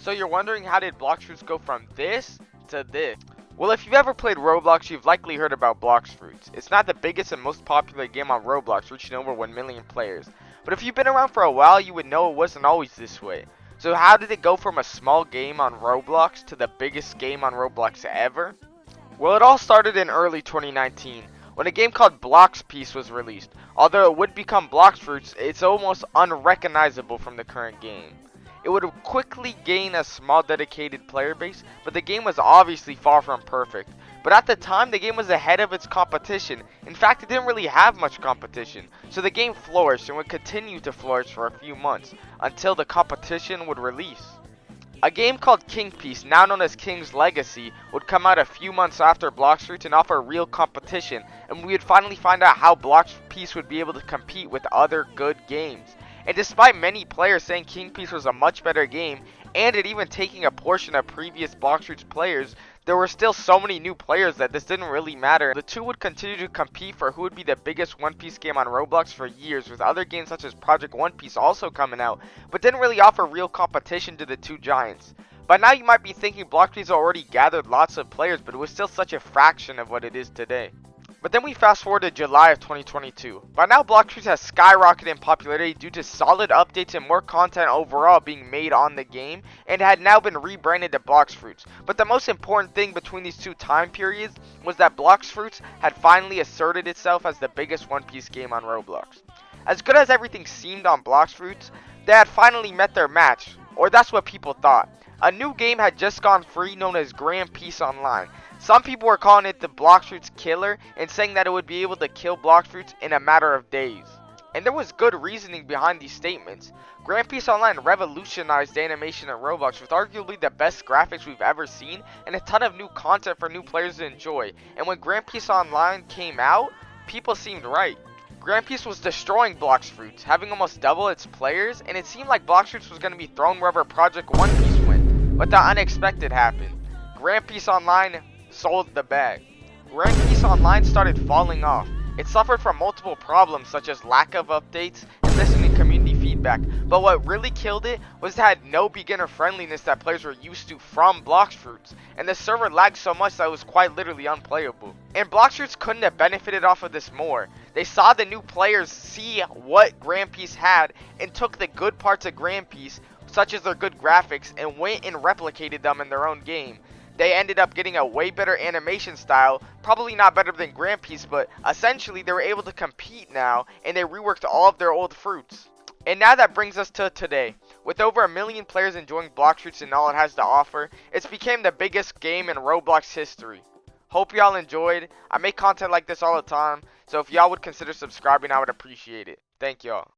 So you're wondering, how did Blox Fruits go from this to this? Well, if you've ever played Roblox, you've likely heard about Blox Fruits. It's not the biggest and most popular game on Roblox, reaching over 1 million players. But if you've been around for a while, you would know it wasn't always this way. So how did it go from a small game on Roblox to the biggest game on Roblox ever? Well, it all started in early 2019, when a game called Blox Piece was released. Although it would become Blox Fruits, it's almost unrecognizable from the current game. It would quickly gain a small dedicated player base, but the game was obviously far from perfect. But at the time, the game was ahead of its competition. In fact, it didn't really have much competition. So the game flourished and would continue to flourish for a few months, until the competition would release. A game called King Piece, now known as King's Legacy, would come out a few months after Blox Fruits and offer real competition, and we would finally find out how Blox Piece would be able to compete with other good games. And despite many players saying King Piece was a much better game, and it even taking a portion of previous Blox Fruits players, there were still so many new players that this didn't really matter. The two would continue to compete for who would be the biggest One Piece game on Roblox for years, with other games such as Project One Piece also coming out, but didn't really offer real competition to the two giants. By now you might be thinking Blox Piece already gathered lots of players, but it was still such a fraction of what it is today. But then we fast forward to July of 2022. By now, Blox Fruits has skyrocketed in popularity due to solid updates and more content overall being made on the game, and had now been rebranded to Blox Fruits. But the most important thing between these two time periods was that Blox Fruits had finally asserted itself as the biggest One Piece game on Roblox. As good as everything seemed on Blox Fruits, they had finally met their match, or that's what people thought. A new game had just gone free known as Grand Piece Online. Some people were calling it the Blox Fruits killer and saying that it would be able to kill Blox Fruits in a matter of days. And there was good reasoning behind these statements. Grand Piece Online revolutionized the animation in Roblox with arguably the best graphics we've ever seen and a ton of new content for new players to enjoy. And when Grand Piece Online came out, people seemed right. Grand Piece was destroying Blox Fruits, having almost double its players, and it seemed like Blox Fruits was going to be thrown wherever Project One Piece went. But the unexpected happened. Grand Piece Online sold the bag. Grand Piece Online started falling off. It suffered from multiple problems such as lack of updates and missing community feedback, but what really killed it was it had no beginner friendliness that players were used to from Blox Fruits, and the server lagged so much that it was quite literally unplayable. And Blox Fruits couldn't have benefited off of this more. They saw the new players see what Grand Piece had and took the good parts of Grand Piece, such as their good graphics, and went and replicated them in their own game. They ended up getting a way better animation style, probably not better than Grand Piece, but essentially they were able to compete now, and they reworked all of their old fruits. And now that brings us to today. With over 1 million players enjoying Blox Fruits and all it has to offer, it's became the biggest game in Roblox history. Hope y'all enjoyed. I make content like this all the time, so if y'all would consider subscribing, I would appreciate it. Thank y'all.